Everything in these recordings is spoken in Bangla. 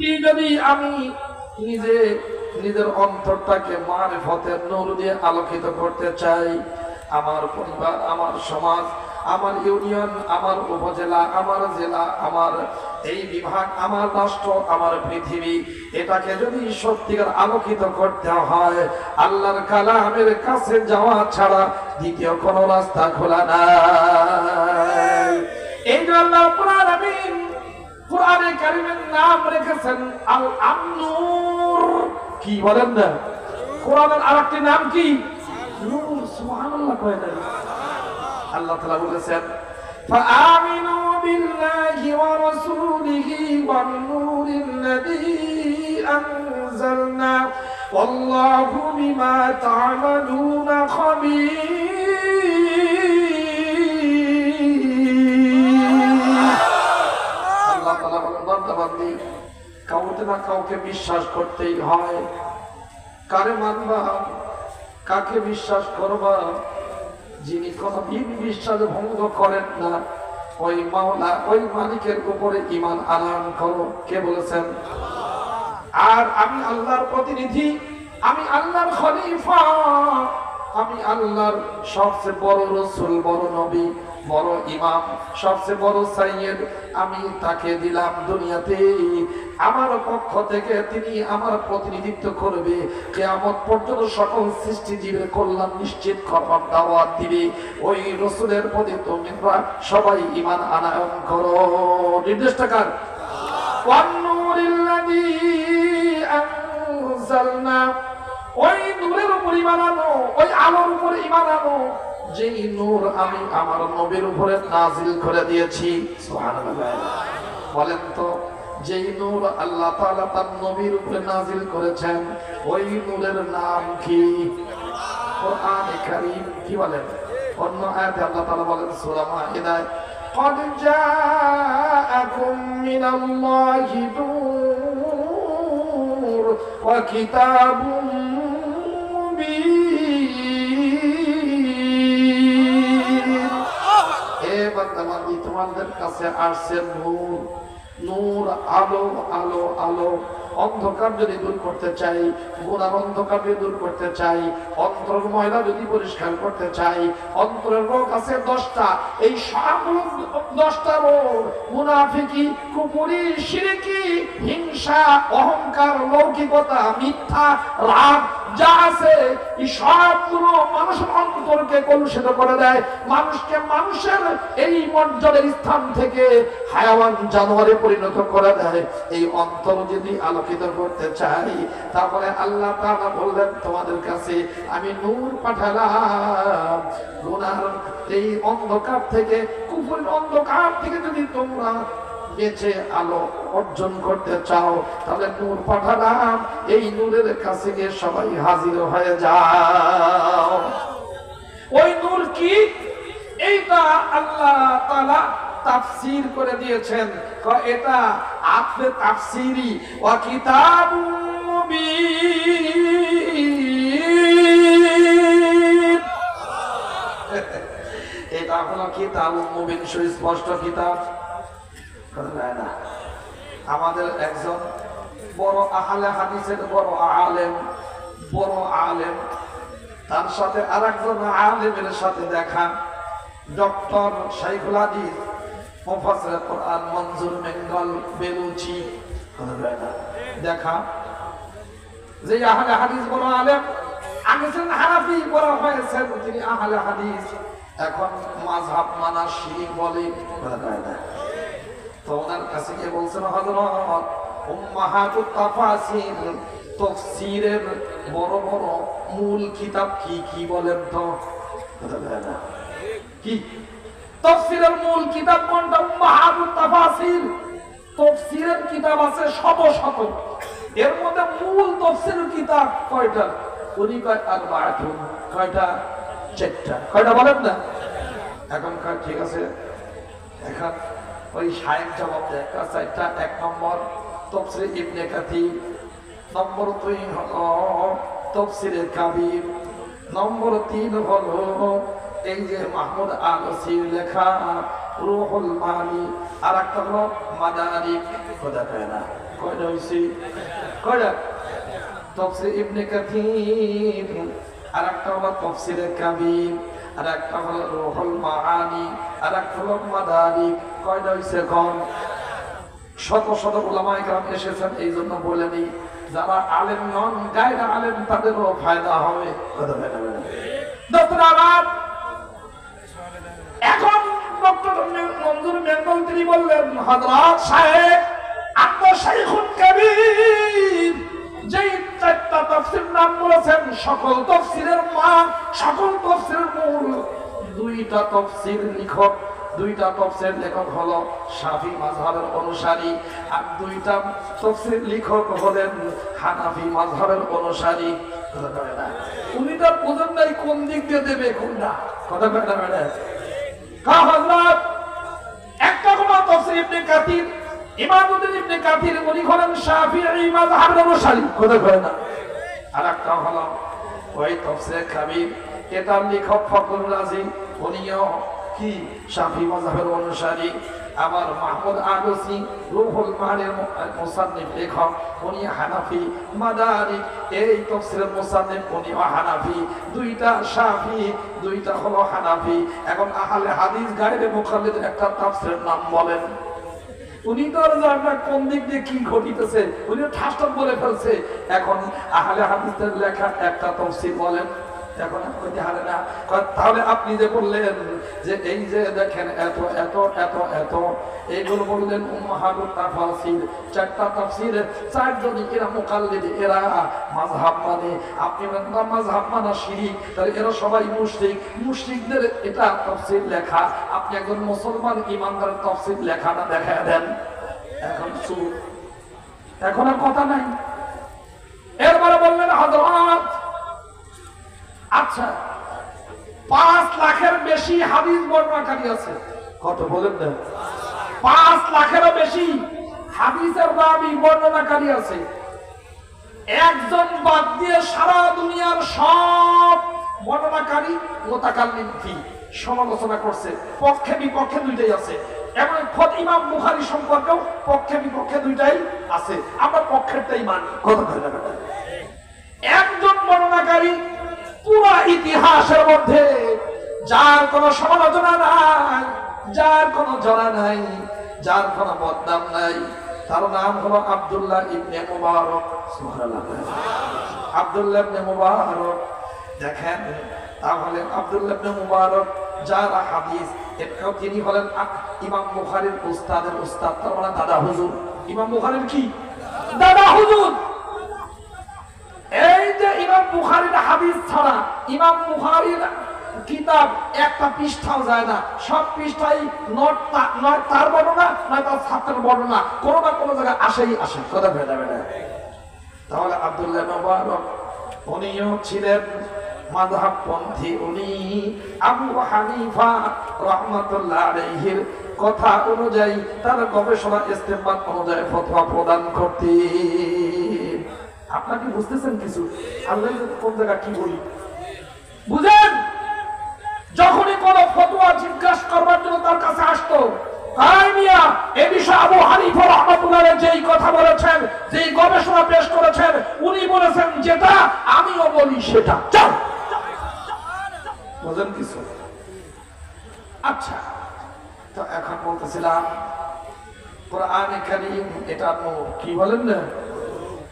যদি আমি নিজের অন্তরটাকে মারিফতের নূর দিয়ে আলোকিত করতে চাই, আমার পরিবার, আমার সমাজ, আমার ইউনিয়ন, আমার উপজেলা, আমার জেলা, আমার এই বিভাগ, আমার রাষ্ট্র, আমার পৃথিবী, এটাকে যদি সত্যিকার আলোকিত করতে হয়, আল্লাহর কালামের কাছে যাওয়া ছাড়া দ্বিতীয় কোনো রাস্তা খোলা নাই। এই জন্য আল্লাহ আমিন কুরআনে কারীমের নাম রেখেছেন আল আন-নূর। কি বলেন না, কোরআনের আরেকটি নাম কি? নূর। সুবহানাল্লাহ। কয় না আল্লাহ তাআলা বলেছেন ফাআমিনু বিল্লাহি ওয়া রাসূলিহি ওয়ান নূরিল্লাযী আনজালনা ওয়াল্লাহু বিমা তা'মালুনা খাবীর। আল্লাহ তাআলা বলেন, বান্দাবান্দি, কাউকে না কাউকে বিশ্বাস করতেই হয়। কারে মানবা, কাকে বিশ্বাস করবা? যিনি কোনদিন বিশ্বাস ভঙ্গ করেন না, ওই মাওলা, ওই মালিকের উপরে ঈমান আনয়ন করো। কে বলেছেন? আর আমি আল্লাহর প্রতিনিধি, আমি আল্লাহর খলিফা, আমি আল্লাহর সবচেয়ে বড় রাসূল, বড় নবী, বড় ইমাম, সবচেয়ে বড় সাইয়্যিদ, আমি তাকে দিলাম দুনিয়াতে। আমার পক্ষ থেকে তিনি আমার প্রতিনিধিত্ব করবে, কিয়ামত পর্যন্ত সকল সৃষ্টিজীবের কল্যাণ নিশ্চিত করবার দাওয়াত দিবে। ওই রাসূলের প্রতি তোমরা সবাই ঈমান আনয়ন করো। নির্দেশটা কার? ওয়ান নূরিল্লাযী আনজালনা, ওই নূরের উপর ঈমান আনো, ওই আলোর উপর ঈমান আনো যেই নূর আমি আমার নবীর উপরে নাজিল করে দিয়েছি। সুবহানাল্লাহ। বলেন তো, যেই নূর আল্লাহ তাআলা তার নবীর উপরে নাজিল করেছেন, ওই নূরের নাম কি? কোরআনে কারীম। কি বলেন? অন্য আয়াতে আল্লাহ তাআলা বলেন সূরা মাইদায়, قد جاءكم من الله نور وكتاب مبين। এ বান্দাবান্দি, তোমাদের কাছে আসছে নূর। নূর, আলো, আলো, আলো। অন্ধকার যদি দূর করতে চাই, গুনার অন্ধকার যদি দূর করতে চাই, অন্তরের ময়লা যদি পরিষ্কার করতে চাই, অন্তরের রোগ আছে 10টা, এই সব 10টা রোগ, মুনাফিকি, কুফরি, শিরকি, হিংসা, অহংকার, লৌকিকতা, মিথ্যা, রাগ যা আছে, এই সবগুলো মানুষের অন্তরকে কলুষিত করে দেয়। মানুষকে মানুষের এই মর্যাদার স্থান থেকে হায়াওয়ান, জানোয়ারে পরিণত করে দেয়। এই অন্তর যদি আলোকিত করতে চাই, তারপরে আল্লাহ তাআলা বললেন, তোমাদের কাছে আমি নূর পাঠালাম। গুনার এই অন্ধকার থেকে, কুফরের অন্ধকার থেকে যদি তোমরা বেঁচে আলো অর্জন করতে চাও, তাহলে নূর পাঠালাম। এই নূরের কাছে গিয়ে সবাই হাজির হয়ে যাও। ওই নূর কি? এইটা আল্লাহ তাআলা তাফসীর করে দিয়েছেন। এটা আতফে তাফসীরি, ওয়া কিতাবুম মুবিন। এটা হলো কিতাবুম মুবিন, সুস্পষ্ট কিতাব। আমাদের একজন বড় আহলে হাদিসের বড় আলেম, তার সাথে আরেকজন আলেমের সাথে দেখা, ডক্টর শাইখুল হাদিস মুফাসসির কোরআন মনজুর বেঙ্গল বেলুচি। দেখা যে আহলে হাদিস বড় আলেম, আগে ছিলেন হানাফি, বড় হয়েছেন তিনি আহলে হাদিস, এখন মাযহাব মানা শিরক বলে। তো ওনার কাছে গিয়ে বলছেন, হযরত উম্মাহাতুত তাফাসির, তাফসীরের বড় বড় মূল কিতাব কি কি বলেন তো? কি তাফসীরের মূল কিতাব কোনটা? উম্মাহাতুত তাফাসির। তাফসীরের কিতাব আছে শত শত, এর মধ্যে মূল তাফসীরের কিতাব কয়টা? উনি কয় আরবাআতুন। কয়টা? 4টা। কয়টা বলেন না? এখন কয় ঠিক আছে, এখন ওই শায়েখ জবাব দেয়, 4টা। 1 নম্বর তাফসীর ইবনে কাসির, নম্বর 2 হলো তাফসীরে কাবীর, নম্বর 3 হলো এই যে মাহমুদ আল-আসির লেখা রুহুল মানি, আর একটা হলো মাদারিক। কথা কয় না? কয়টা হইছে? কয়টা? তাফসীর ইবনে কাথির, আর একটা হলো তাফসীরে কাবীর, আর একটা হলো রুহুল মাআনি, আর একটা হলো মাদারিক। কয়টা হইছে কোন? শত শত উলামায়ে কেরাম এসেছেন, এই জন্য বলে নি যারা আলেম নন, গায়রা আলেম, তাদেরও ফায়দা হবে। কথা বলেন না? দোস্তরা, এখন ডক্টর মঞ্জুর মেনন তিনি বললেন, হযরত সাহেব আপনার শাইখুন কবির যেই চারটা তাফসীর নাম বলেছেন, সকল তাফসীরের মা, সকল তাফসীরের মূল। দুইটা তাফসীর লেখক, দুইটা তাফসীর লেখক হলো শাফি মাযহাবের অনুসারী, আর দুইটা তাফসীর লেখক হলেন হানাফি মাযহাবের অনুসারী। উনি তো বুঝেন নাই কোন দিক দিয়ে দেবে কোনটা। কথা বলেন না? হযরত একটা কোন তাফসীর ইবনে কাথির, ইমামউদ্দিন ইবনে কাথির উনি হলেন শাফিঈ মাযহাবের অনুসারী। কথা বলেন না? আর একটা হলো ওই তাফসীর কাবীর, এটার লেখক ফখরুল রাজি, উনিও কি শাফিঈ মাযহাবের অনুসারী। আবার মাহমুদ আদসি রুহুল মাআনির মুসান্নিফ লেখক, উনি হানাফি। মাদারিক এই তাফসীরের মুসান্নিফ, উনিও হানাফি। দুইটা শাফিঈ, দুইটা হলো হানাফি। এখন আহলে হাদিস গায়রে মুকাল্লিদের একটা তাফসীরের নাম বলেন। উনি তো আর জানেন না কোন দিক দিয়ে কি ঘটিতেছে, উনি ঠাসটা বলে ফেলছে। এখন আহলে হাদিসের লেখা একটা তাফসীর বলেন, এখন কইতে হারে না। তাহলে আপনি যে বললেন যে এই যে দেখেন এত এত এত এত, এইগুলো বললেন উম্মাহাতুত তাফাসির, চারটা তাফসীর, চারজনই এরা মুকাল্লিদ, এরা মাযহাব মানে। আপনি বলেন মাযহাব মানা শিরক, তাহলে এরা সবাই মুশরিক, মুশরিকদের এটা তাফসীর লেখা। আপনি একজন মুসলমান ইমানদার তাফসীর লেখাটা দেখায় দেন। এখন চুপ, এখন আর কথা নাই। এরপরে বললেন হযরত আচ্ছা 5 লাখের বেশি হাদিস বর্ণনাকারী আছে। কত বলেন না? 5 লাখেরও বেশি হাদিসের রাবী বর্ণনাকারী আছে। একজন বাদ দিয়ে সারা দুনিয়ার সব বর্ণনাকারী মুতাকাল্লিম ফি সমালোচনা করছে, পক্ষে বিপক্ষে দুইটাই আছে। এবং খোদ ইমাম বুখারী সম্পর্কেও পক্ষে বিপক্ষে দুইটাই আছে, আমরা পক্ষেরটাই মানি। কত কথা কথা। একজন বর্ণনাকারী পুরো ইতিহাসের মধ্যে যার কোনো সমালোচনা নাই, যার কোনো জড়া নাই, যার কোনো বদনাম নাই, তার নাম হলো আব্দুল্লাহ ইবনে মুবারক। সুবহানাল্লাহ, আব্দুল্লাহ ইবনে মুবারক। দেখেন তাহলে আব্দুল্লাহ ইবনে মুবারক যার হাদিস, এটাও তিনি হলেন ইমাম বুখারীর উস্তাদের উস্তাদ, তার মানে দাদা হুজুর। ইমাম বুখারীর কি দাদা হুজুর। এই যে ইমাম বুখারীর হাদিস ছাড়া ইমাম বুখারীর কিতাব একটা পৃষ্ঠাও যায় না, সব পৃষ্ঠাই নয় তার বর্ণনা, নয় তার ছাত্রের বর্ণনা, কোনো না কোনো জায়গায় আসেই আসে। কথা ভেদা ভেদা। তাহলে আব্দুল্লাহ মুবারক উনিও ছিলেন মাযহাবপন্থী। উনি আবু হানিফা রাহমাতুল্লাহ আলাইহির কথা অনুযায়ী, তার গবেষণা ইস্তেমবাত অনুযায়ী ফতোয়া প্রদান করতেন। আপনাকে বুঝতেছেন কিছু? আল্লাহ কোন জায়গা কি বলি বুঝেন? যখনই কোন ফতোয়া জিজ্ঞাসা করবার জন্য তার কাছে আসতো, এ বিষয়ে আবু হানিফা রাহমাতুল্লাহ আলাইহি যেই কথা বলেছেন, যেই গবেষণা পেশ করেছেন, উনি বলেছেন যেটা আমিও বলি সেটা। চল বুঝেন কিছু? আচ্ছা, তো এখন বলতেছিলাম কোরআনে কারীম এটা নূর, কি বলেন না?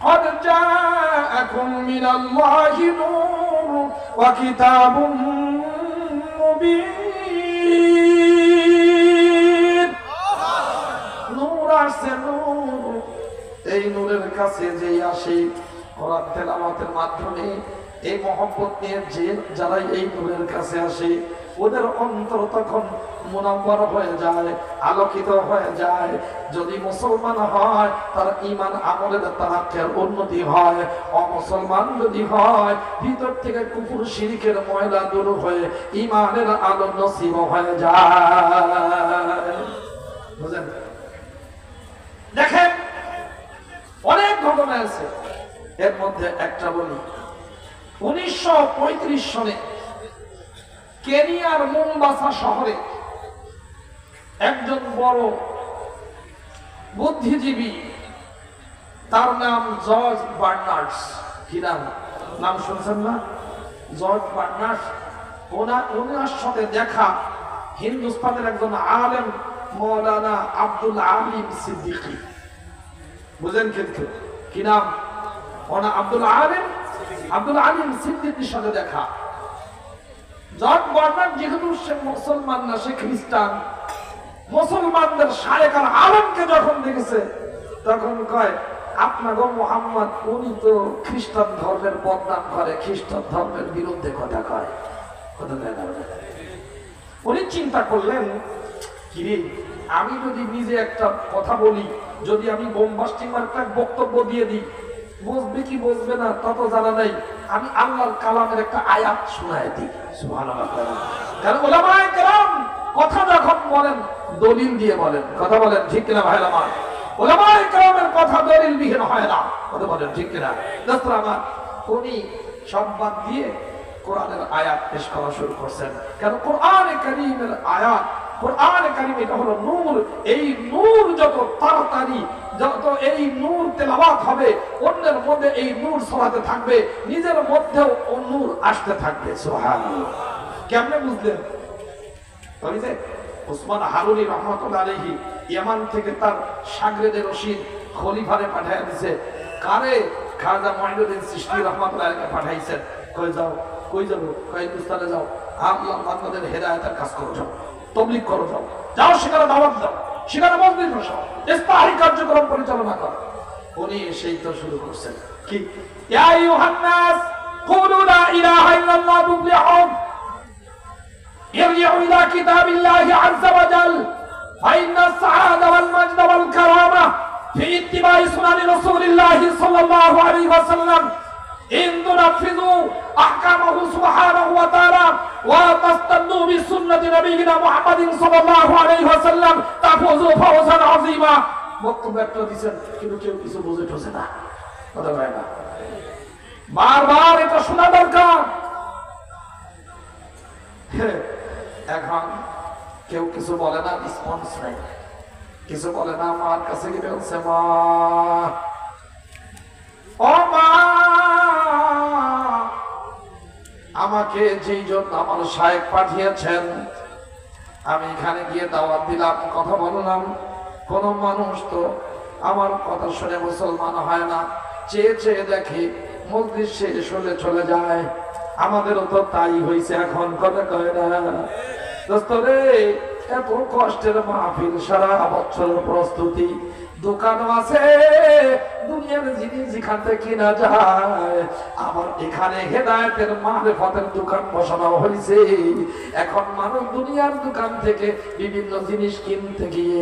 قد جاءكم من الله نور وكتاب مبين। নূর আসে, নূর। এই নূরের কাছে যে আসে কোরআন তেলাওয়াতের মাধ্যমে, এই মহব্বত নিয়ে যে যারা এই নূরের কাছে আসে, ওদের অন্তর তখন মুনাওয়ার হয়ে যায়, আলোকিত হয়ে যায়। যদি মুসলমান হয় তার ঈমান আমলের তারাক্কুর উন্নতি হয়, অমুসলমান যদি হয় ভিতর থেকে কুফর শিরকের ময়লা দূর হয়ে ঈমানের আলো নসিব হয়ে যায়। বুঝেন? দেখেন অনেক ঘটনা আছে, এর মধ্যে একটা বলি। 1935 সনে কেনিয়ার মোম্বাসা শহরে একজন বড় বুদ্ধিজীবী তার নাম জর্জ বার্নার্স। কি নাম? নাম শুনছেন না? George burners. ওনার সাথে দেখা হিন্দুস্তানের একজন আলেম মৌলানা আব্দুল আলিম সিদ্দিকী। বুঝেন কিন্তু কি নাম? ওনা আব্দুল আলিম সিদ্দিকীর সাথে দেখা। জর্জ বার্নার্স যেহেতু সে মুসলমান না, সে খ্রিস্টান, মুসলমানদের শায়েখান আলমকে যখন দেখেছে তখন কয়, আপনার মোহাম্মদ উনি তো খ্রিস্টান ধর্মের বদনাম করে, খ্রিস্টান ধর্মের বিরুদ্ধে কথা কয়। উনি চিন্তা করলেন, কিরে আমি যদি নিজে একটা কথা বলি, যদি আমি বোমবাস্টিং একটা বক্তব্য দিয়ে দিই, বুঝবে কি বুঝবে না তত জানা নাই, আমি আল্লাহর কালামের একটা আয়াত শোনায় দিই। সুবহানাল্লাহ। কারণ উলামায়ে কেরাম কথা যখন বলেন দলিল দিয়ে বলেন। কথা বলেন ঠিক কিনা ভাই আমার? উলামায়ে কেরামের কথা দলিল বিহীন হয় না। কথা বলেন ঠিক কিনা? দোস্তরা আমার, উনি সব বাদ দিয়ে কোরআনের আয়াত পেশ করা শুরু করছেন। কেন? কোরআনে কারীমের আয়াত, কোরআনে কারীম এটা হলো নূর। এই নূর যত তাড়াতাড়ি, যত এই নূর তেলাওয়াত হবে, অন্যের মধ্যে এই নূর ছড়াতে থাকবে, নিজের মধ্যেও ও নূর আসতে থাকবে। সুবহানাল্লাহ। কেমনে বুঝলেন? ওই যে ওসমান হারুনি রহমাতুল্লাহ আলাইহি ইয়ামান থেকে তার শাগরেদে রশিদ খলিফারে পাঠায় দিয়েছে। কারে? খাজা মুঈনুদ্দিন চিশতি রহমাতুল্লাহ আলাইহি পাঠাইছেন। কই যাও? কই যাব? কই হিন্দুস্তানে যাও, আল্লাহ বান্দাদের হেদায়েতের কাজ করো, যাও তাবলীগ করো, যাও যাও সেখানে দাওয়াত দাও, সেখানে মজলিস বসাও, ইসলাহি কার্যক্রম পরিচালনা করো। উনি সেই তো শুরু করছেন কি, ইয়া আইয়ুহান নাস কুলু লা ইলাহা ইল্লাল্লাহ তুফলিহুন, ইরজিউ ইলা কিতাবিল্লাহি আযজা ওয়া জাল, ফাইন্না আস-সাআদা ওয়াল মাজদা ওয়াল কারামা ফি ইত্তিবা'i সুনানি রাসূলিল্লাহি সাল্লাল্লাহু আলাইহি ওয়াসাল্লাম ইন তুনাফিযু আহকামাহু সুবহানাহু ওয়া তাআলা ওয়া তাস্তান্নু বিসুন্নতি নবিয়িনা মুহাম্মাদিন সাল্লাল্লাহু আলাইহি ওয়াসাল্লাম তাফুযু ফাওজান আযীমা। বক্তব্য একটা দিবেন কিন্তু কেউ কিছু বুঝে ঠোসে না। কথা বলে না, বারবার এটা শোনা দরকার। এখন কেউ কিছু বলে না, রেসপন্স নাই, কিছু বলে না। মার কাছে গিয়ে বলছে, মা ও মা, আমাকে যেই জন্য আমার শায়েখ পাঠিয়েছেন, আমি এখানে গিয়ে দাওয়াত দিলাম, কথা বললাম, কোন মানুষ তো আমার কথা শুনে মুসলমান হয় না, চেয়ে চেয়ে দেখি মজলিস শেষ হলে চলে যায়। আমাদেরও তো তাই হয়েছে এখন। কথা কয় না দোস্ত রে, এত কষ্টের মাহফিল, সারা বছরের প্রস্তুতি, দোকানও আছে, দুনিয়ার জিনিস যেখান থেকে কিনা যায়। আবার এখানে হেদায়েতের মারিফতের দোকান বসানো হয়েছে। এখন মানুষ দুনিয়ার দোকান থেকে বিভিন্ন জিনিস কিনতে গিয়ে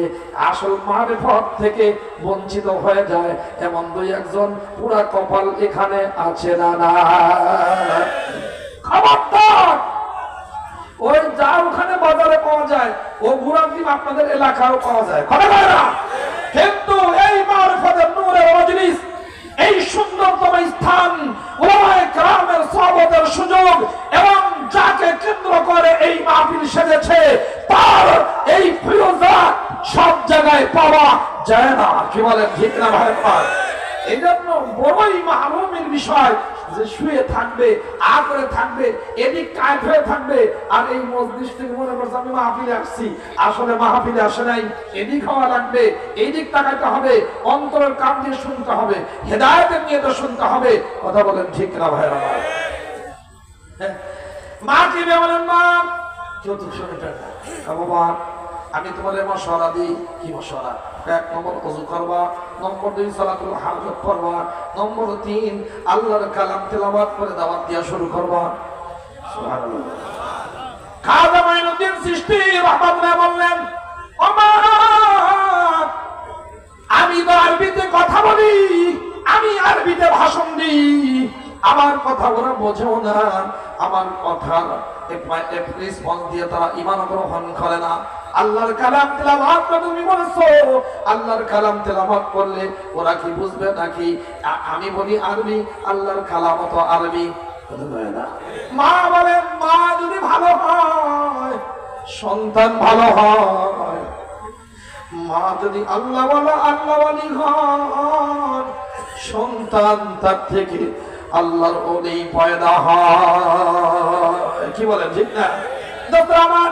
আসল মারিফত থেকে বঞ্চিত হয়ে যায়। এমন দুই একজন পুরা কপাল এখানে আছে না? না, খবরদার। ওই যা ওখানে বাজারে পাওয়া যায়, ও গুড়ার ডিম আপনাদের এলাকায়ও পাওয়া যায়। কথা বলে না? কিন্তু এই মারিফতের নূরের মজলিস, এই সুন্দরতম স্থান, উলামায়ে কেরামের সোহবতের সুযোগ এবং যাকে কেন্দ্র করে এই মাহফিল সেজেছে, তার এই ফিরোজা সব জায়গায় পাওয়া যায় না। কি বলেন ঠিক না ভাই? এই জন্য বড়ই মাহরুমের বিষয় যে শুয়ে থাকবে, আ করে থাকবে, এদিক কায়েম হয়ে থাকবে, আর এই মজলিস থেকে মনে করছে আমি মাহফিলে আসছি, আসলে মাহফিলে আসে নাই। এদিক হওয়া লাগবে, এইদিক তাকাইতে হবে, অন্তরের কান দিয়ে শুনতে হবে, হেদায়েতের নিয়ে তো শুনতে হবে। কথা বলেন ঠিক না ভাই? আমার মা কি বলেন? মা কেউ তো শুনে বাবা, আমি তোমার মশওয়ারা দিই। কি মশওয়ারা? 1 নম্বর ওযু করবা, নম্বর 2 সালাতুল হাজত করবা, নম্বর 3 আল্লাহর কালাম তেলাওয়াত করে দাওয়াত দিয়া শুরু করবা। সুবহানাল্লাহ। খাজা মুঈনুদ্দিন চিশতি রাহমাতুল্লাহ বললেন, ও মা, আমি তো আরবিতে কথা বলি, আমি আরবিতে ভাষণ দিই, আমার কথা ওরা বোঝেও না, আমার কথা রেসপন্স দিয়ে তারা ঈমান গ্রহণ করে না। আল্লাহর কালাম তেলাওয়াত করে তুমি বলছো, আল্লাহর কালাম তেলাওয়াত করলে ওরা কি বুঝবে নাকি? আমি বলি আরবি, আল্লাহর কালাম তো আরবি। মা বলেন, মা যদি ভালো হয়, সন্তান ভালো হয়, মা যদি আল্লাহওয়ালা আল্লাহওয়ালি হন, সন্তান তার থেকে আল্লাহর ওলি পয়দা হয়। কি বলেন ঠিক না? ডক্টর আমার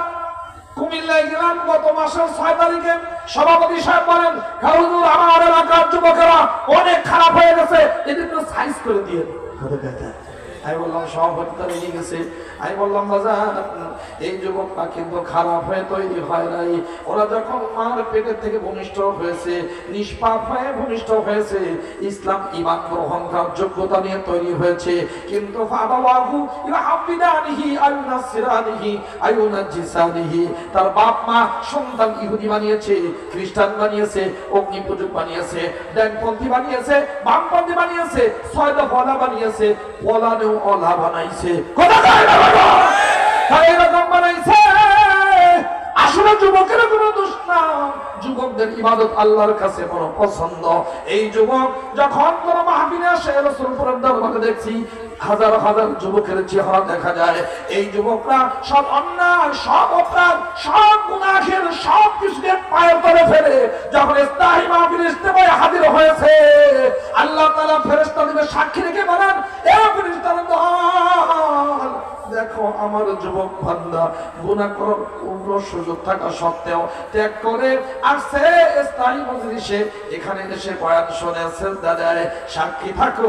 কুমিল্লায় গেলাম গত মাসের 6 তারিখে, সভাপতি সাহেব বলেন হুজুর আমার এলাকার যুবকেরা অনেক খারাপ হয়ে গেছে, এদের তো সাইজ করে দিয়ে। আমি বললাম সভাপতি তো নিয়ে গেছে। আমি বললাম বাজার এই যুবকটা কিন্তু খারাপ হয়ে তৈরি হয় নাই, ওরা যখন মার পেটের থেকে ভূমিষ্ঠ হয়েছে, নিষ্পাপ হয়ে ভূমিষ্ঠ হয়েছে, ইসলাম ঈমান গ্রহণ করার যোগ্যতা নিয়ে তৈরি হয়েছে। কিন্তু ফাবাহু ইউহাবিদানিহি আয়ুনাসিরানিহি আয়ুনাজিসানিহি, তার বাপ মা সন্তান ইহুদি বানিয়েছে, খ্রিস্টান বানিয়েছে, অগ্নি পূজক বানিয়েছে, ডানপন্থী বানিয়েছে, বামপন্থী বানিয়েছে, ছয়দফলা বানিয়েছে, পলানেও ওলা বানাইছে। কথা কয় না বাবা, তাই এরকম বানাইছে। আসলে যুবকের কোনো দোষ না, যুবকদের ইবাদত আল্লাহর কাছে বড় পছন্দ। এই যুবক যখন কোন মাহফিলে আসে, রাসূলপুরের দরবারে দেখছি হাজার হাজার যুবকের চেহারা দেখা যায়। এই যুবকরা সব অন্যায়, সব অপরাধ, সব গুনাহের সব কিছুকে পায়ের তলে ফেলে যখন ইস্তাহি মাহফিলে ইস্তেমায় হাজির হয়েছে, আল্লাহ তাআলা ফেরেশতা দিকে সাক্ষী রেখে বলেন, এ ফেরেশতার দল, দেখো আমার যুবক বান্দা গুনাহ করার পূর্ণ সুযোগ থাকা সত্ত্বেও ত্যাগ করে আসছে ইস্তাহি মজলিসে, এখানে এসে বয়ান শুনে সিজদা দেয়। সাক্ষী থাকো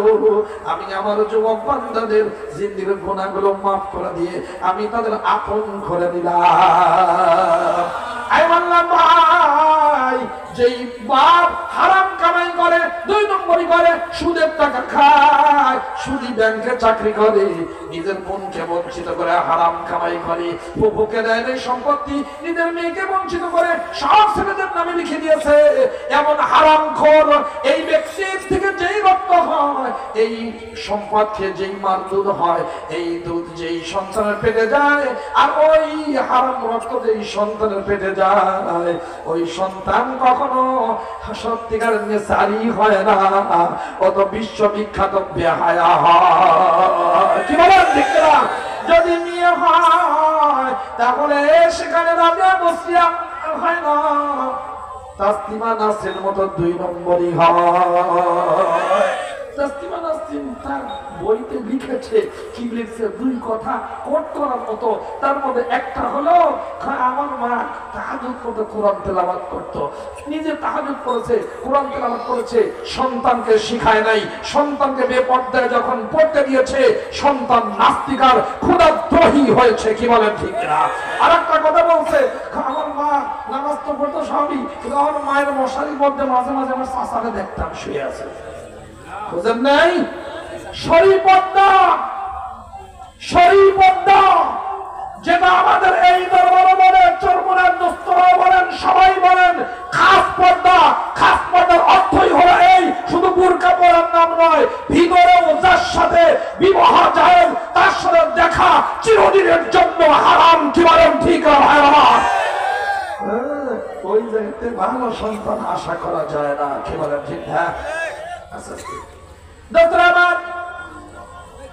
আমি আমার যুবক বান্দাদের জিন্দেগির গুনাহগুলো মাফ করে দিয়ে আমি তাদের আপন করে দিলাম। আই বললাম ভাই, যেই বাপ হারাম কামাই করে, 2 নম্বরই করে, সুদের টাকা খায়, সুদি ব্যাংকে চাকরি করে, নিজের বোনকে বঞ্চিত করে হারাম কামাই করে, ফুফুকে দেয় না সম্পত্তি, নিজের মেয়েকে বঞ্চিত করে সব ছেলেদের নামে লিখে দিয়েছে, এমন হারামখোর এই ব্যক্তির থেকে যেই রক্ত হয়, এই সম্পদ খেয়ে যেই মার দুধ হয়, এই দুধ যেই সন্তানের পেটে যায়, আর ওই হারাম রক্ত যেই সন্তানের পেটে যায়, ওই সন্তান কখনো সত্যিকার নেশারি হয় না, অত বিশ্ববিখ্যাত বেহায়া হয়। কি বলেন ঠিক না? যদি মেয়ে হয় তাহলে সেখানে রাজা বসিয়া হয় না, তাসলিমা নাসরিনের মতো 2 নম্বরই হয়। তাসলিমা নাসরিন তার বইতে লিখেছে, কি লিখছে, 2 কথা কোট করার মতো। তার মধ্যে একটা হলো, আমার মা তাহাজ্জুদ করতে কোরআন তেলাওয়াত করত, নিজে তাহাজ্জুদ করেছে, কোরআন তেলাওয়াত করেছে, সন্তানকে শিখায় নাই, সন্তানকে বেপর্দায় যখন পড়তে দিয়েছে, সন্তান নাস্তিকার ক্ষুধাদ্রোহী হয়েছে। কি বলেন ঠিক না? আরেকটা কথা বলছে, আমার মা নামাজ তো পড়তো সবই, কিন্তু আমার মায়ের মশারির মধ্যে মাঝে মাঝে আমার চাচাকে দেখতাম শুয়ে আছে। বুঝেন নাই? শরীপর্দা, শরীপর্দা যেটা আমাদের এই দরবার বলেন, চরমনের দোস্তরা বলেন, সবাই বলেন খাস পর্দা। খাস পর্দার অর্থই হলো এই, শুধু বুরকা পরার নাম নয়, ভিতরেও যার সাথে বিবাহ যায় তার সাথে দেখা চিরদিনের জন্য হারাম। কি বলেন ঠিক না ভাই আমার? ওই জায়গাতে ভালো সন্তান আশা করা যায় না। কি বলেন ঠিক? হ্যাঁ,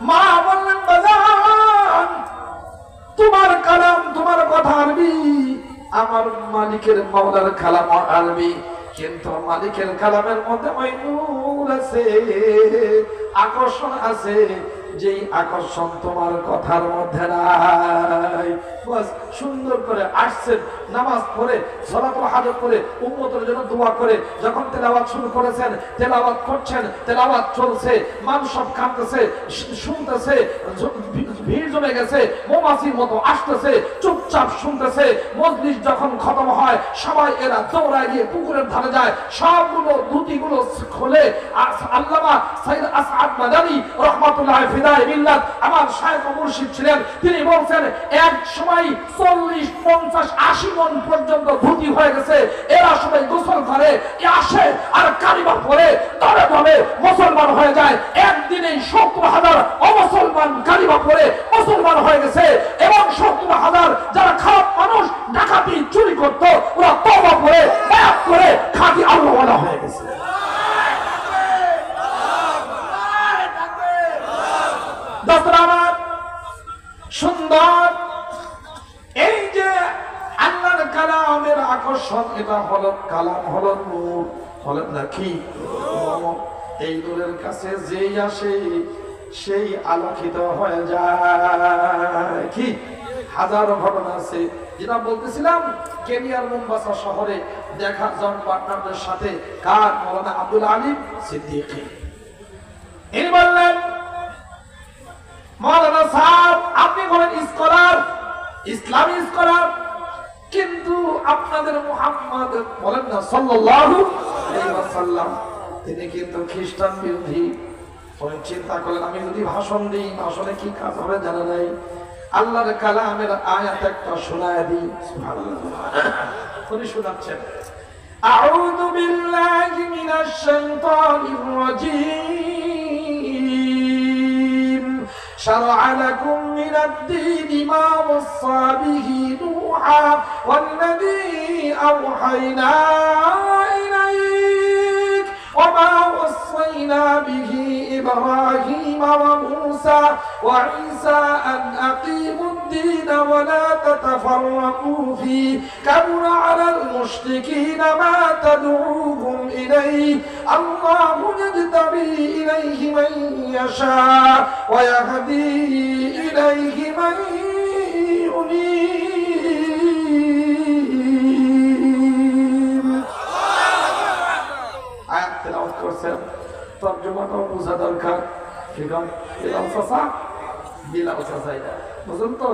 মা বললেন বাজান তোমার কালাম, তোমার কথা আরবি, আমার মালিকের মাওলার কালাম আরবি, কিন্তু মালিকের কালামের মধ্যে ওই নূর আছে, আকর্ষণ আছে, যেই আকর্ষণ তোমার কথার মধ্যে নাই। বাস সুন্দর করে আসছেন, নামাজ পড়ে, সালাতুল হাজাত পড়ে, উম্মতের জন্য দোয়া করে, যখন তেলাওয়াত শুরু করেছেন, তেলাওয়াত করছেন, তেলাওয়াত চলছে, মানুষ সব কাঁদতেছে, শুনতেছে, ভিড় জমে গেছে, মৌমাছির মতো আসতেছে, চুপচাপ শুনতেছে। মজলিস যখন খতম হয়, সবাই এরা দৌড়ায় গিয়ে পুকুরের ধারে যায়, সবগুলো ধুতিগুলো খোলে। আল্লামা সাইয়্যিদ আসআদ মাদানী রাহমাতুল্লাহ ফিদায়ে মিল্লাত আমার শায়খ ও মুর্শিদ ছিলেন, তিনি বলছেন এক সময় 40, 50, 80 মন পর্যন্ত ধুতি হয়ে গেছে। এরা সবাই গোসল করে আসে আর কালিমা পড়ে তবে তবে মুসলমান হয়ে যায়। একদিনেই 70,000 অমুসলমান কালিমা পড়ে মুসলমান হয়ে গেছে, এবং 70,000 যারা খারাপ মানুষ, ডাকাতি চুরি করত, ওরা তওবা করে বায়াত করে খাঁটি আল্লাহওয়ালা হয়ে গেছে। সুন্দর এই যে আল্লাহর কালামের আকর্ষণ, এটা হলো কালাম, হলো নূর, হলেন নাকি? এই নূরের কাছে যেই আসে সেই আলোকিত হয়ে যায়। কি হাজারো ঘটনা আছে। যেটা বলতেছিলাম, কেনিয়ার মোম্বাসা শহরে দেখা জন পার্টনারদের সাথে কার মাওলানা আব্দুল আলিম সিদ্দিকী। ইনি বললেন, মাওলানা সাহেব আপনি বলেন স্কলার, ইসলামী স্কলার, কিন্তু আপনাদের মুহাম্মদ বলেন না সাল্লাল্লাহু আলাইহি ওয়াসাল্লাম, তিনি কিন্তু খ্রিস্টান বিরোধী। পরে চিন্তা করলেন, আমি যদি ভাষণ দিই, ভাষণে কি কাজ হবে জানা নাই, আল্লাহর কালামের আয়াত একটা শোনায় দিই। সুবহানাল্লাহ, উনি শোনাচ্ছেন, আউযু বিল্লাহি মিনাশ শাইতানির রাজীম, শারআ লাকুম মিনাদ দীনি মা ওয়াসসা বিহি নূহা ওয়াল্লাযী আওহায়না ইলাইক ওয়া মা وصينا به إبراهيم وموسى وعيسى أن أقيموا الدين ولا تتفرقوا فيه كبر على المشركين ما تدعوهم إليه الله يجتبي إليه من يشاء ويهدي إليه من ينيب। আয়াত তেলাওয়াত করছেন, তর্জমাটাও বোঝা দরকার। ঠিক আছে, বিলাল চাচা, বিলাল চাচা এটা বুঝুন তো,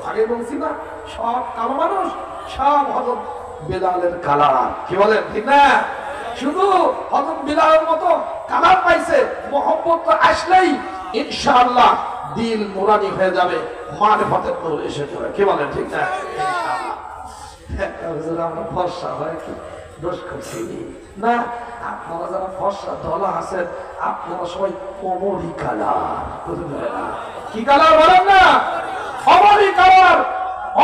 আগে বলছি না সব কালো মানুষ, সব হযরত বিলালের কালার। কি বলেন ঠিক না? শুধু হযরত বিলালের মতো কালার পাইছে, মোহাম্মদ আসলেই ইনশাআল্লাহ দিল নুরানি হয়ে যাবে, মারিফতের নূর এসে যাবে। কি বলেন ঠিক না? ইনশাআল্লাহ। আমরা ফর্সা হয় কি দোষ করছি না, আপনারা যারা ফর্সা দলা আছেন আপনারা সবাই অমরি কালার। কি কালার বলেন না? অমরি কালার।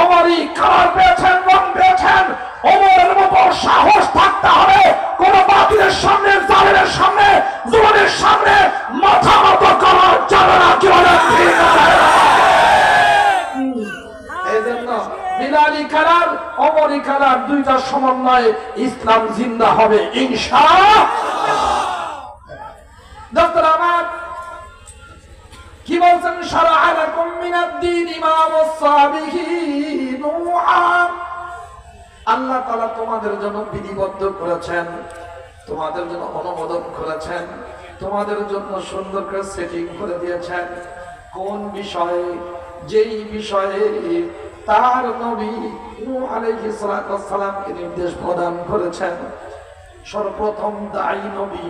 অমরি কালার পেয়েছেন, রং পেয়েছেন, অমরের মতো সাহস থাকতে হবে। কোন বাতিলের সামনে, জালেমের সামনে, জুলুমের সামনে মাথা নত করা যাবে না। কি বলেন ঠিক আছে? এই জন্য বিলালি কালার, অমরি কালার দুইটা সমন্বয়ে ইসলাম জিন্দা হবে ইনশাআল্লাহ। দোস্তরা কি বলছেন, শারআ লাকুম মিনাদ দীনি মা ওয়াসসা বিহি নূহা, আল্লাহ তাআলা তোমাদের জন্য বিধিবদ্ধ করেছেন, তোমাদের জন্য অনুমোদন করেছেন, তোমাদের জন্য সুন্দর করে সেটিং করে দিয়েছেন। কোন বিষয়ে? যেই বিষয়ে তার নবী নূহ আলাইহিস সালাতু ওয়াস সালামকে নির্দেশ প্রদান করেছেন। সর্বপ্রথম দায়ী নবী,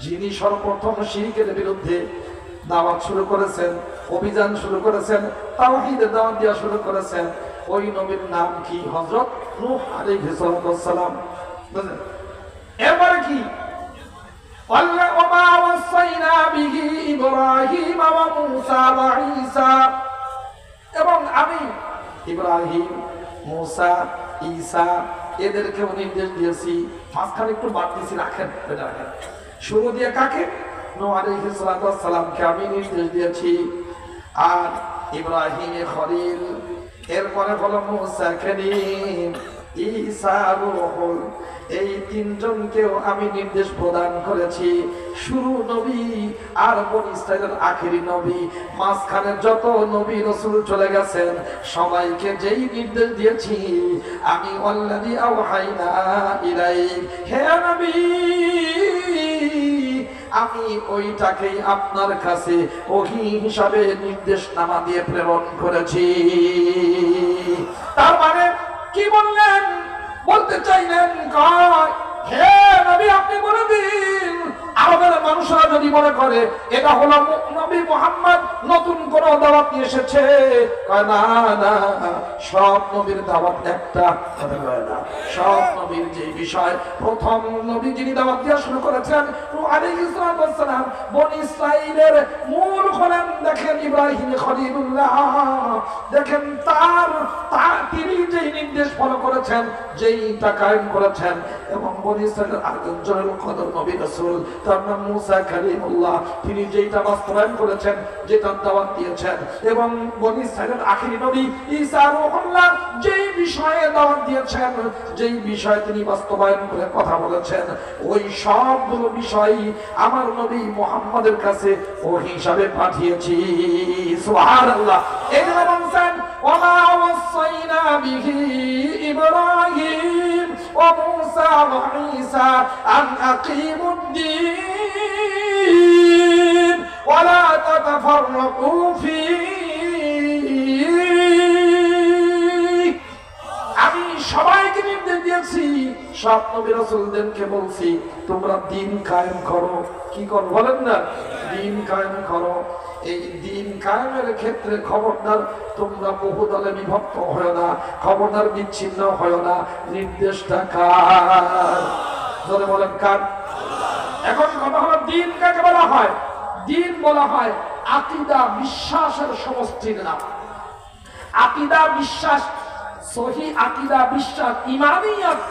যিনি সর্বপ্রথম শিরকের বিরুদ্ধে দাওয়াত শুরু করেছেন, অভিযান শুরু করেছেন, তাওহীদের দাওয়াত দেওয়া শুরু করেছেন, ওই নবীর নাম কি? হযরত নূহ আলাইহিস সালাতু ওয়াস সালাম। বুঝলেন? এরপরে কি? ওয়া মা ওয়াসাইনা বিহি ইব্রাহিম ওয়া মূসা ওয়া ঈসা, এবং আমি ইব্রাহিম, মূসা, ঈসা এদেরকেও নির্দেশ দিয়েছি। মাঝখানে একটু বাদ দিয়েছি, রাখেন এটা রাখেন। শুরু দিয়ে কাকে? নূহ আলাইহিস সালাতু ওয়াস সালামকে আমি নির্দেশ দিয়েছি, আর ইব্রাহিম খলিল, এরপরে হলো মূসা কালিম, ঈসা রূহুল, এই তিনজনকেও আমি নির্দেশ প্রদান করেছি। শুরু নবী আর বনি ইসরাইলের আখেরি নবী, মাঝখানে যত নবী রাসূল চলে গেছেন সবাইকে যেই নির্দেশ দিয়েছি আমি, ওয়াল্লাযী আওহাইনা ইলাইক, হে নবী আমি ওইটাকেই আপনার কাছে ওহী হিসাবে নির্দেশনামা দিয়ে প্রেরণ করেছি। তার মানে কি বললেন? বলতে চাইলেন হে নবী আপনি বলে দিন, আমাদের মানুষরা যদি মনে করে এটা হলো নবী মুহাম্মদ নতুন কোন দাওয়াত নিয়ে এসেছে, না না, সব নবীর দাওয়াত একটা না। সব নবীর যে বিষয়, প্রথম নবী যিনি দাওয়াত দেওয়া শুরু করেছেন নূহ আলাইহিস সালাম, বনি ইসরাইলের মূল হলেন দেখেন ইব্রাহিম খলিলুল্লাহ। দেখেন তিনি যেই নির্দেশ ফলো করেছেন, যেইটা কায়েম করেছেন, এবং বনি ইসরাইলের আরেকজন জলিল কদর নবী রাসূল তার নাম মূসা কালিমুল্লাহ, তিনি যেইটা বাস্তবায়ন করেছেন, যেটা দাওয়াত দিয়েছেন, এবং বনি ইসরাইলের আখেরি নবী ঈসা রূহুল্লাহ যেই বিষয়ে দাওয়াত দিয়েছেন, যেই বিষয়ে তিনি বাস্তবায়ন করে কথা বলেছেন, ওই সবগুলো বিষয় অনুযায়ী আমার নবী মুহাম্মাদের কাছে ওহী হিসাবে পাঠিয়েছি। সুবহানাল্লাহ। এই জন্য বলছেন ওমা ওয়াসাইনা বিহি ইব্রাহিম ওয়া মূসা ওয়া ঈসা আন আকিমুদ্দীন ওয়া লা তাতাফাররাকু ফীহি। আমি সবাইকে নির্দেশ দিয়েছি, সব নবী রাসূলদেরকে বলছি তোমরা দিন কায়েম করো। কি করো বলেন না? দিন কায়েম করো। এই দিন কায়েমের ক্ষেত্রে খবরদার তোমরা বহু দলে বিভক্ত হয় না, খবরদার বিচ্ছিন্ন হয় না। নির্দেশটা কার? জোরে বলেন কার? এখন কথা হলো দিন কাকে বলা হয়? দিন বলা হয় আকীদা, বিশ্বাসের সমষ্টির নাম। আকীদা বিশ্বাস, সহি আকীদা বিশ্বাস, ঈমানিয়াত,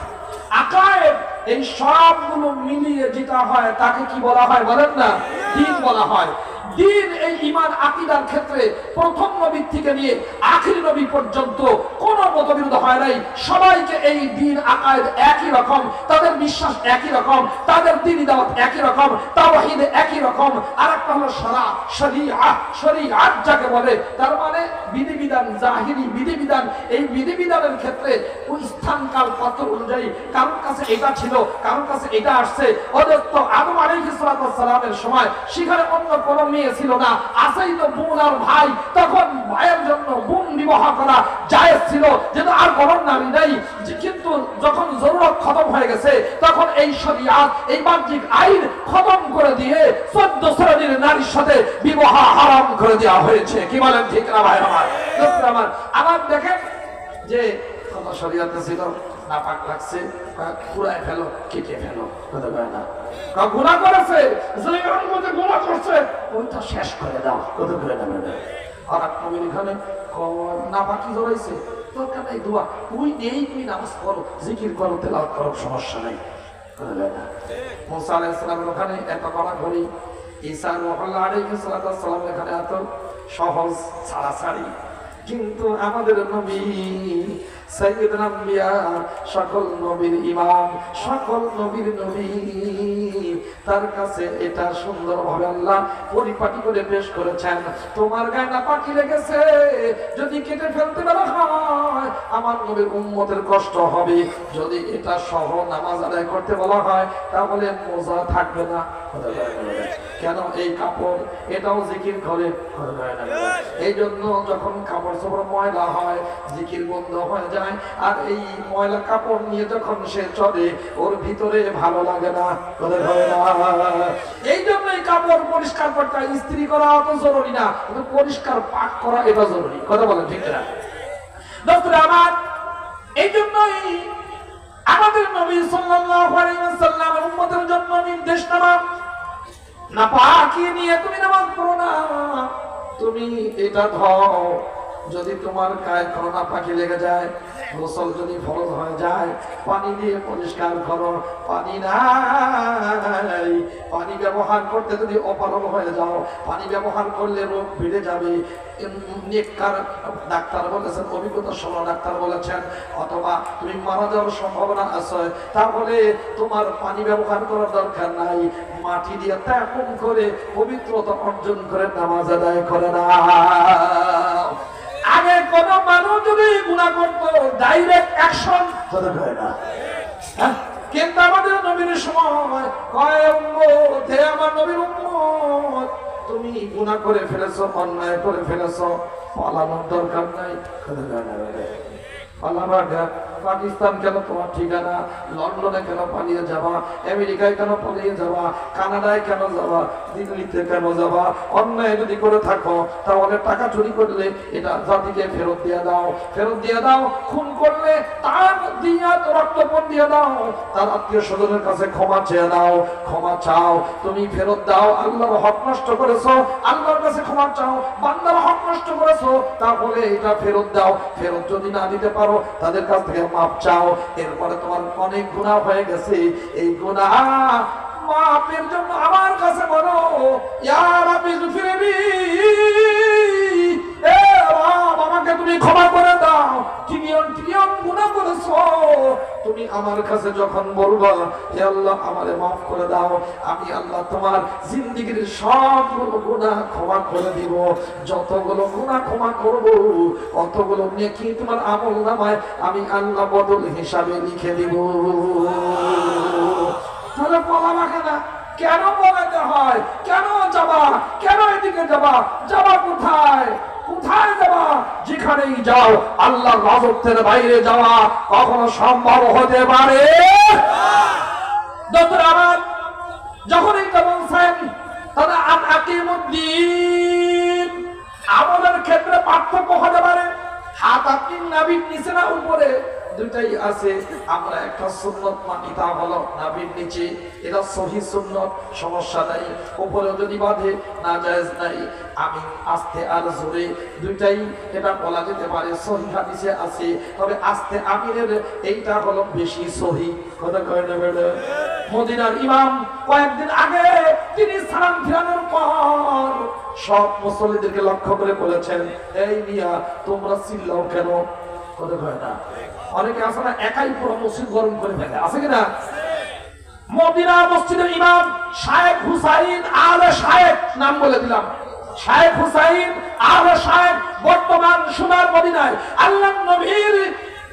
আকায়েদ, এই সবগুলো মিলিয়ে যেটা হয় তাকে কি বলা হয় বলেন না? দিন বলা হয়। দিন এই ঈমান আকীদার ক্ষেত্রে প্রথম নবী থেকে নিয়ে আখির নবী পর্যন্ত কোন মতবিরোধ হয় নাই। সবাইকে এই দিন আকায়েদ একই রকম, তাদের বিশ্বাস একই রকম, তাদের দ্বীনি দাওয়াত একই রকম, তাওহীদ একই রকম। আরেকটা হলো শরা, শরীআহ, শরীআত যাকে বলে, তার মানে বিধিবিধান, জাহিরি বিধিবিধান। এই বিধিবিধানের ক্ষেত্রে ওই স্থান কাল পাত্র অনুযায়ী কারোর কাছে এটা ছিল, কারোর কাছে এটা আসছে। ওদের তো আদম আলাইহিস সালামের সময় সেখানে অন্য কোন মেয়ে ছিল না, আসেই তো বোন আর ভাই, তখন ভাইয়ের জন্য বোন বিবাহ করা জায়েজ ছিল, যেহেতু আর কোনো নারী নাই। কিন্তু যখন জরুরত খতম হয়ে গেছে তখন এই শরীয়ত, এই বাহ্যিক আইন খতম করে দিয়ে 14 শ্রেণীর নারীর সাথে বিবাহ হারাম করে দেওয়া হয়েছে। কি বলেন ঠিক না ভাই আমার? আমার আবার দেখেন যে শরীয়তে ছিল নাপাক লাগছে পুরাই ফেলো, কেটে ফেলো, কথা বলে না। গুনাহ করেছে, জেনার মধ্যে গুনাহ করছে, ওইটা শেষ করে দাও, কথা বলে না। আর নবীর এখানে নাপাকি জড়াইছে, দরকার নাই দোয়া, ওই নেই, তুমি নামাজ পড়ো, জিকির করো, তেলাওয়াত করো, সমস্যা নাই, কথা বলে না। মুসা আলাইহিস সালামের ওখানে এত কড়াকড়ি, ঈসা আলাইহিস সালামের এখানে এত সহজ ছাড়াছাড়ি। কিন্তু আমাদের নবী সাইয়্যিদুল আম্বিয়া, সকল নবীর ইমাম, সকল নবীর নবী, তার কাছে এটা সুন্দরভাবে আল্লাহ পরিপাটি করে পেশ করেছেন। তোমার গায়ে নাপাকি লেগেছে, যদি কেটে ফেলতে বলা হয় আমার নবীর উম্মতের কষ্ট হবে। যদি এটা সহ নামাজ আদায় করতে বলা হয় তাহলে মোজা থাকবে না। কেন? এই কাপড় এটাও জিকির করে। এই জন্য যখন কাপড় চোপড় ময়লা হয়, জিকির বন্ধ হয়ে যায়। আর এই ময়লা কাপড় নিয়ে যখন সে চলে, ওর ভিতরে ভালো লাগে না, এই জন্য এই কাপড় পরিষ্কার করতে, ইস্ত্রি করা অত জরুরি না, কিন্তু পরিষ্কার পাক করা এটা জরুরি। কথা বলেন ঠিক না? দোস্তরা আমার, এই জন্যই আমাদের নবী সাল্লাল্লাহু আলাইহি ওয়াসাল্লামের উম্মতের জন্য নির্দেশনামা, নাপাকি নিয়ে তুমি নামাজ পড়ো না, তুমি এটা ধর। যদি তোমার গায়ে কোনো নাপাকি লেগে যায়, গোসল যদি ফরজ হয়ে যায়, পানি দিয়ে পরিষ্কার করো। পানি নাই, পানি ব্যবহার করতে যদি অপারগ হয়ে যাও, পানি ব্যবহার করলে রোগ বেড়ে যাবে। নেককার ডাক্তার বলেছেন, অভিজ্ঞতা সহ ডাক্তার বলেছেন, অথবা তুমি মারা যাওয়ার সম্ভাবনা আছে, তাহলে তোমার পানি ব্যবহার করার দরকার নাই। মাটি দিয়ে তায়াম্মুম করে পবিত্রতা অর্জন করে নামাজ আদায় করে না। আগে কোন মানুষ যদি গুনাহ করতো, ডাইরেক্ট অ্যাকশন হতে হয় না। কিন্তু আমাদের নবীর সময় কয় উম্মত, হে আমার নবীর উম্মত, তুমি গুনাহ করে ফেলেছো, অন্যায় করে ফেলেছো, পালানোর দরকার নাই। পাকিস্তান কেন তোমার ঠিকানা, লন্ডনে কেন পালিয়ে যাবা, আমেরিকায় কেন পালিয়ে যাবা, কানাডায় কেন যাবা, দিল্লিতে কেন যাবা? অন্যায় যদি করে থাকো তাহলে টাকা চুরি করলে এটা জাতিকে ফেরত দিয়ে দাও, ফেরত দিয়ে দাও। খুন করলে তার দিয়াত রক্তপণ দিয়ে দাও, তার আত্মীয় স্বজনের কাছে ক্ষমা চেয়ে দাও, ক্ষমা চাও, তুমি ফেরত দাও। আল্লাহর হক নষ্ট করেছো, আল্লাহর কাছে ক্ষমা চাও। বান্দার হক নষ্ট করেছো, তাহলে এটা ফেরত দাও। ফেরত যদি না দিতে পারো, তাদের কাছ থেকে মাপ চাও। এরপরে তোমার অনেক গুনাহ হয়ে গেছে, এই গুনাহ মাপের জন্য আমার কাছে বলো, ইয়া রাব্বি গফিরলি, এ রব আমাকে তুমি ক্ষমা করে দাও। ট্রিলিয়ন ট্রিলিয়ন গুনাহ করেছো, তুমি আমার কাছে যখন বলবা হে আল্লাহ আমারে মাফ করে দাও, আমি আল্লাহ তোমার জিন্দেগীর সবগুলো গুনাহ ক্ষমা করে দিব। যতগুলো গুনাহ ক্ষমা করব অতগুলো নেকি তোমার আমলনামায় আমি আল্লাহ বদল হিসাবে লিখে দিব। তাহলে বলা লাগে না কেন বলাতে হয়? কেন যাবা? কেন এদিকে যাবা? যাবা কোথায়? কোথায় যাবা? যেখানেই যাও আল্লাহর রাজত্বের বাইরে যাওয়া কখনো সম্ভব হতে পারে না। যখন এটা বলছেন তাহলে আকিমুদ্দিন আমলের ক্ষেত্রে পার্থক্য হতে পারে। হাত আপনি নাভির নিচে না উপরে, দুইটাই আছে। আমরা একটা সুন্নত মানি, তা হলো নাভির নিচে, এটা সহি সুন্নত, সমস্যা নাই। উপরে যদি বাঁধে না জায়েজ নাই। আমি আস্তে আর জোরে দুইটাই এটা বলা যেতে পারে, সহি হাদিসে আছে। তবে আস্তে আমিরের এইটা হলো বেশি সহি। কথা কয় না বেড়ে? মদিনার ইমাম কয়েকদিন আগে তিনি সালাম ফিরানোর পর সব মুসল্লিদেরকে লক্ষ্য করে বলেছেন, এই মিয়া তোমরা চিল্লাও কেন? কথা কয় না? অনেকে আছে না একাই পুরো মসজিদ গরম করে ফেলে, আছে কিনা? মদিনা মসজিদের ইমাম শায়েখ হুসাইন আলে শায়েখ, নাম বলে দিলাম, শায়েখ হুসাইন আলে শায়েখ, বর্তমান সোনার মদিনায় আল্লাহর নবীর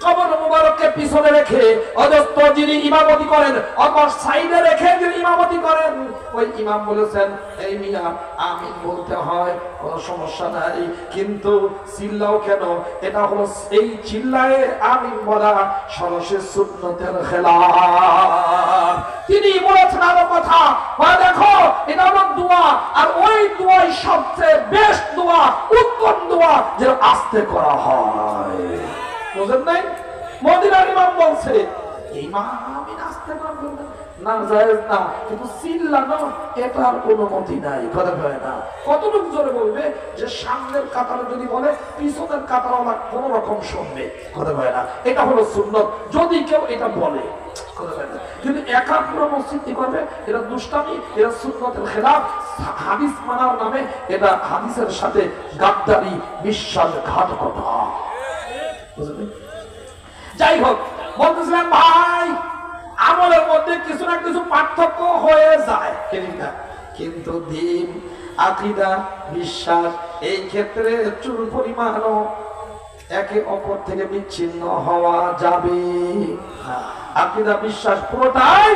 কবর মুবারককে পিছনে রেখে অজস্র যিনি ইমামতি করেন, অপর সাইডে রেখে যিনি ইমামতি করেন, ওই ইমাম বলেছেন, এই মিয়া আমিন বলতে হয়, কোনো সমস্যা নাই, কিন্তু চিল্লাও কেন? এটা হলো এই চিল্লায়ে আমিন বলা সরাসরি সুন্নতের খেলাফ। তিনি বলেছেন আরো কথা, দেখো এটা হলো দোয়া, আর ওই দোয়াই সবচেয়ে বেস্ট দোয়া, উত্তম দোয়া, যে আস্তে করা হয়। বুঝেন নাই? মদিনার ইমাম বলছে ইমাম আস্তে করবেন না, জায়েজ না, কিন্তু চিল্লানো এটার অনুমতি নাই। কথা কয় না? কতটুকু জোরে বলবে যে সামনের কাতারে যদি বলে পিছনের কাতার ওরা কোন রকম শুনবে। কথা কয় না? এটা হলো সুন্নত যদি কেউ এটা বলে। কিন্তু একা পুরো মসজিদ কি করবে? এটা দুষ্টামি, এটা সুন্নতের খেলাফ। হাদিস মানার নামে এটা হাদিসের সাথে গাদ্দারি, বিশ্বাসঘাতকতা। যাই হোক, বলতেছিলাম ভাই আমলের মধ্যে কিছু না কিছু পার্থক্য হয়ে যায়, কিন্তু দ্বীন, আকীদা, বিশ্বাস এই ক্ষেত্রে চুল পরিমাণও একে অপর থেকে বিচ্ছিন্ন হওয়া যাবে না। আকীদা বিশ্বাস পুরোটাই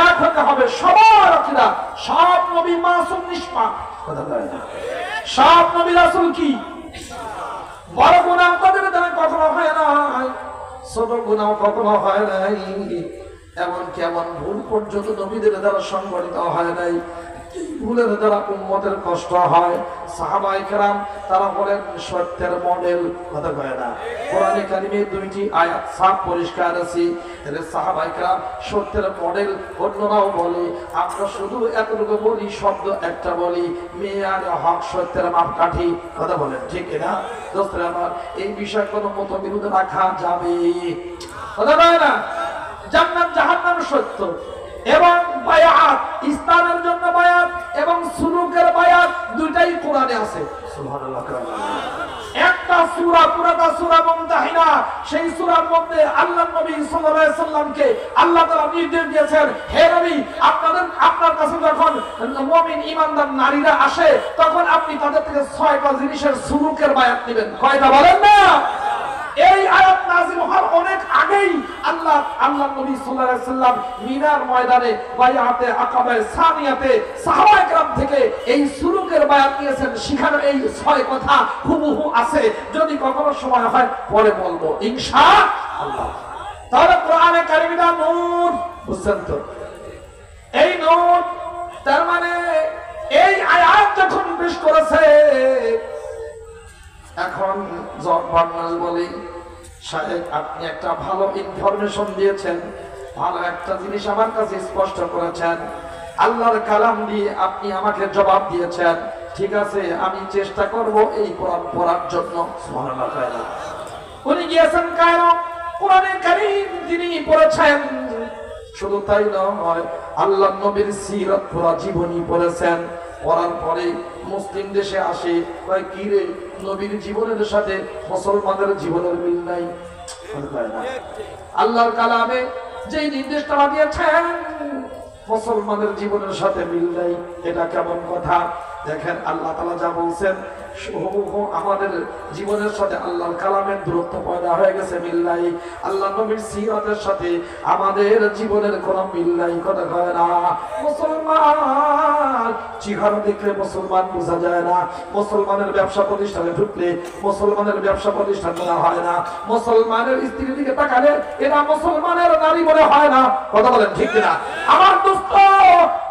এক হতে হবে। সবার আকীদা, সব নবী মাসুম নিষ্পাপ। কথা বলে না? সব নবী রাসূল কি বড় গুনাহ তাদের দ্বারা কখনো হয় নাই, ছোট গুনাহ কখনো হয় নাই, এমনকি এমন ভুল পর্যন্ত নবীদের দ্বারা সংঘটিত হয় নাই। ভুলের দ্বারা উম্মতের কষ্ট হয়। সাহাবায়ে কেরাম তারা বলেন সত্যের মডেল। কথা কয় না? কোরআনে কারিমে দুইটি আয়াত সাফ পরিষ্কার আছে, এর সাহাবায়ে কেরাম সত্যের মডেল। অন্যরাও বলে, আমরা শুধু এতটুকু বলি, শব্দ একটা বলি, মেয়ার হক সত্যের মাপকাঠি। কথা বলেন ঠিক না? দোস্তরা আমার, এই বিষয়ে কোনো মতবিরোধ রাখা যাবে? কথা কয় না? জান্নাত জাহান্নাম সত্য, এবং বায়াত, ইসলামের জন্য বায়াত এবং সুলুকের বায়াত দুইটাই কোরআনে আছে। সুবহানাল্লাহ। একটা সূরা, পুরাটা সূরা মুমতাহিনা, সেই সূরার মধ্যে আল্লাহর নবী সাল্লাল্লাহু আলাইহি সাল্লামকে আল্লাহ তাআলা নির্দেশ দিয়েছেন, হে নবী, আপনার কাছে যখন মুমিন ঈমানদার নারীরা আসে তখন আপনি তাদের থেকে 6টা জিনিসের সুলুকের বায়াত নেবেন। কয়টা বলেন না? এই আয়াত নাযিল হওয়ার অনেক আগেই আল্লাহ নবী সাল্লাল্লাহু আলাইহি সাল্লাম মিনার ময়দানে বায়াতে আকাবায়ে সানিয়াতে সাহাবায়ে কেরাম থেকে এই সুলুকের বায়াত নিয়েছেন। সেখানে এই 6 কথা হুবহু আছে। যদি কখনো সময় হয় পরে বলবো ইনশাআল্লাহ। তাহলে কোরআনে কারিমটা নূর, বুঝছেন তো? এই নূর, তার মানে এই আয়াত যখন পেশ করেছে, এখন জবান বলি, সাহেব আপনি একটা ভালো ইনফরমেশন দিয়েছেন, ভালো একটা জিনিস আমার কাছে স্পষ্ট করেছেন, আল্লাহর কালাম দিয়ে আপনি আমাকে জবাব দিয়েছেন। ঠিক আছে, আমি চেষ্টা করব এই কোরআন পড়ার জন্য। সুবহানাল্লাহ। উনি গিয়েছেন কায়রো, কোরআনে কারীম তিনি পড়েছেন। শুধু তাই নয়, আল্লাহর নবীর সিরাত পুরা জীবনী পড়েছেন। পড়ার পরে মুসলিম দেশে আসে, কয় কি রে নবীর জীবনের সাথে মুসলমানের জীবনের মিল নাই। আল্লাহর কালামে যেই নির্দেশটা দিয়েছেন মুসলমানের জীবনের সাথে মিল নাই, এটা কেমন কথা? দেখেন আল্লাহ তাআলা যা বলছেন আমাদের জীবনের সাথে আল্লাহর কালামের দূরত্ব পয়দা হয়ে গেছে, মিল নাই। আল্লাহ নবীর সিরাতের সাথে আমাদের জীবনের কোনো মিল নাই, কথা কয় না। মুসলমান চেহারা দেখলে মুসলমান বোঝা যায় না, মুসলমানের ব্যবসা প্রতিষ্ঠানে ঢুকলে মুসলমানের ব্যবসা প্রতিষ্ঠান মনে হয় না, মুসলমানের স্ত্রীর দিকে তাকালে এরা মুসলমানের নারী মনে হয় না, কথা বলেন ঠিক কিনা? আমার দোস্ত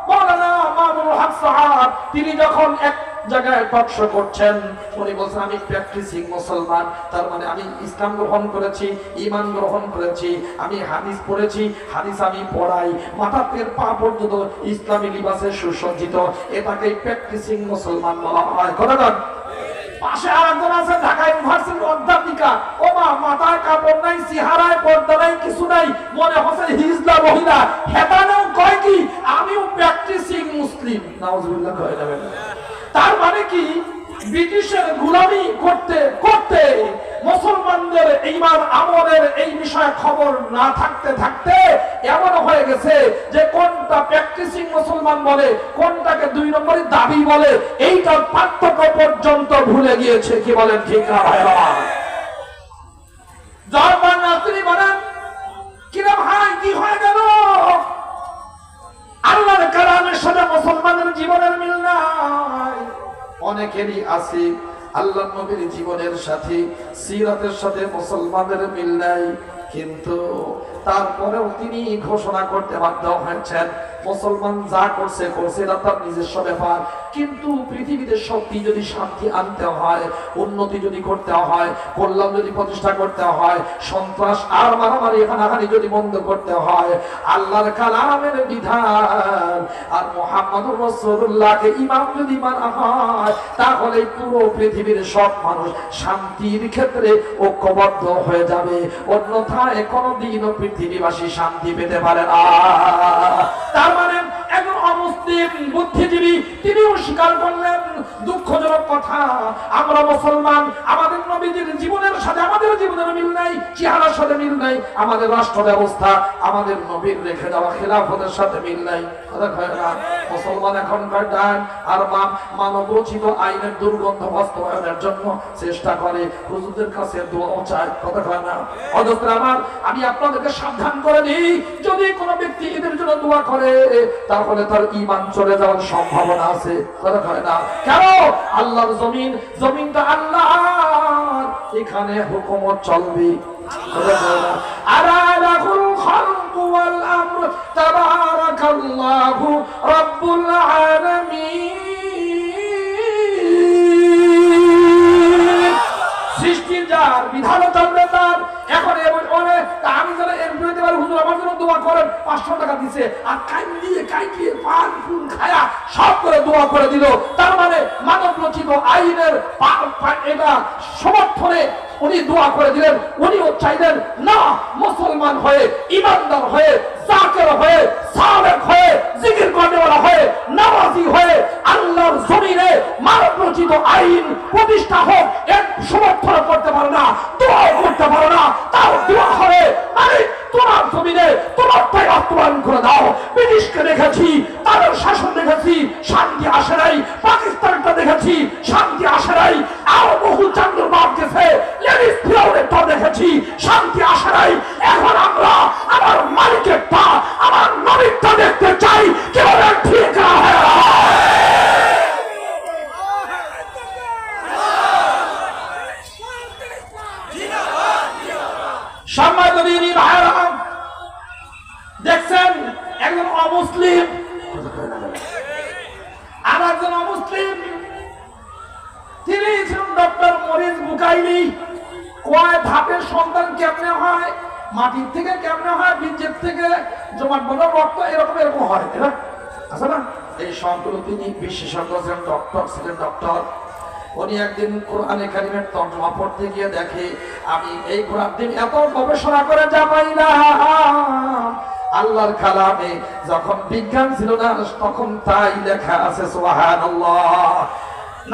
মাওলানা মামুনুল হক সাহেব তিনি যখন এক জায়গায় টকশ করছেন, উনি বলছেন আমি প্র্যাকটিসিং মুসলমান, তার মানে আমি ইসলাম গ্রহণ করেছি, ঈমান গ্রহণ করেছি, আমি হাদিস পড়েছি, হাদিস আমি পড়াই, মাথা থেকে পা পর্যন্ত ইসলামী লিবাসে সুসজ্জিত, এটাকে প্র্যাকটিসিং মুসলমান বলা হয়। কথা বলেন। পাশে আরেকজন আছে ঢাকা ইউনিভার্সিটির অধ্যাপিকা, ও মা মাথায় কাপড় নাই, চেহারায় পর্দা নাই, কিছু নাই, মনে হচ্ছে হিজলা মহিলা, হেতানেও কয় কি আমিও প্র্যাকটিসিং মুসলিম, নাউজুবিল্লাহ কয় যাবে না। তার মানে কি ব্রিটিশের গোলামি করতে করতে মুসলমানদের ঈমান আমলের এই বিষয়ে খবর না থাকতে থাকতে এমন হয়ে গেছে যে কোনটা প্র্যাকটিসিং মুসলমান বলে, কোনটাকে দুই নম্বরই দাবি বলে, এইটার পার্থক্য পর্যন্ত ভুলে গিয়েছে। কি বলেন ঠিক না ভাইরা? জার্মান নাস্তিক বলেন কিরা ভাই কি হয়ে গেল? আল্লাহর কালামের সাথে মুসলমানের জীবনের মিল নাই। অনেকেরই আছে আল্লাহর নবীর জীবনের সাথে সিরাতের সাথে মুসলমানের মিল নাই, কিন্তু তারপরেও তিনি ঘোষণা করতে বাধ্য হয়েছেন মুসলমান যা করছে করছে, এটা তার নিজস্ব ব্যাপার, কিন্তু পৃথিবীতে শক্তি যদি শান্তি আনতে হয়, উন্নতি যদি করতে হয়, কল্যাণ যদি প্রতিষ্ঠা করতে হয়, সন্ত্রাস আর মারামারি হানাহানি যদি বন্ধ করতে হয়, আল্লাহর কালামের বিধান আর মুহাম্মদুর রাসূলুল্লাহকে ইমাম যদি মানা হয়, তাহলে পুরো পৃথিবীর সব মানুষ শান্তির ক্ষেত্রে ঐক্যবদ্ধ হয়ে যাবে, অন্যথায় কোনোদিনও পৃথিবীবাসী শান্তি পেতে পারে না। তার মানে একজন অমুসলিম বুদ্ধিজীবী তিনিও স্বীকার করলেন, দুঃখজনক কথা, আমরা মুসলমান, আমাদের নবীজির জীবনের সাথে আমাদের জীবনের মিল নাই, চেহারার সাথে মিল নাই, আমাদের রাষ্ট্র ব্যবস্থা আমাদের নবীর রেখে দেওয়া খেলাফতের সাথে মিল নাই। মুসলমান এখনকার ডান আর মানব রচিত আইনের দুর্গন্ধ বাস্তবায়নের জন্য চেষ্টা করে, হুজুরদের কাছে দোয়া চায়, কথা কয় না। অথচ আমার আমি আপনাদেরকে সাবধান করে দিই, যদি কোনো ব্যক্তি এদের জন্য দোয়া করে তাহলে তার ঈমান চলে যাওয়ার সম্ভাবনা আছে, কথা কয় না। কেন? আল্লাহর জমিন, জমিনটা আল্লাহর, এখানে হুকুমত চলবে, কথা কয় না। আলালাহুল খালকু ওয়াল আমর তাবারাকাল্লাহু রাব্বুল আলামিন। সৃষ্টি যার, বিধান চলবে তার। এখন আমি যারা এর বিরুদ্ধে হুজুর আমার জন্য দোয়া করেন, 500 টাকা দিছে আর কাইলিয়ে পান ফুল খায়া সব করে দোয়া করে দিল, তার মানে মানব রচিত আইনের এটা সমর্থনে উনি দোয়া করে দিলেন। উনিও চাইলেন না মুসলমান হয়ে, ইমানদার হয়ে, জাকের হয়ে, সালেক হয়ে, জিকির করেওয়ালা হয়ে, নামাজি হয়ে আল্লাহর জমিনে মানব রচিত আইন প্রতিষ্ঠা হোক, এর সমর্থন করতে পারে না, দোয়া করতে পারে না, তাও দোয়া হবে মানে তোমার জমিনে তোমারটাই বাস্তবায়ন করে দাও। ব্রিটিশকে দেখেছি, তাদের শাসন দেখেছি, শান্তি আসে নাই। পাকিস্তানটা দেখেছি, শান্তি আসে নাই। আরো বহু চান্দুর বাপ গেছে, লেডিস ফিরাউনেরটা দেখেছি, শান্তি আসে নাই। এখন আমরা আমার মালিকেরটা, আমার নবীরটা দেখতে চাই, কিভাবে ঠিক না হয়। দেখছেন একজন অমুসলিম আর একজন অমুসলিম, তিনি ছিলেন ডক্টর মরিস বুকাইলি। কয় ধাপের সন্তান কেমনে হয়, মাটির থেকে কেমনে হয়, বীর্যের থেকে জমাট বাঁধা রক্ত এরকম এরকম হয়, আছে না? এই সবগুলো তিনি বিশেষজ্ঞ ছিলেন, ডক্টর ছিলেন, ডক্টর। উনি একদিন কোরআনে কারিমের তর্জমা পড়তে গিয়ে দেখে, আমি এই কোরআন দিন এত গবেষণা করে যা পাইলাম, আল্লাহর কালামে যখন বিজ্ঞান ছিল না তখন তাই লেখা আছে। সুবহানাল্লাহ,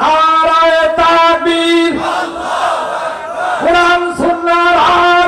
নারায়ে তাকবীর, কোরআন সুন্নাহর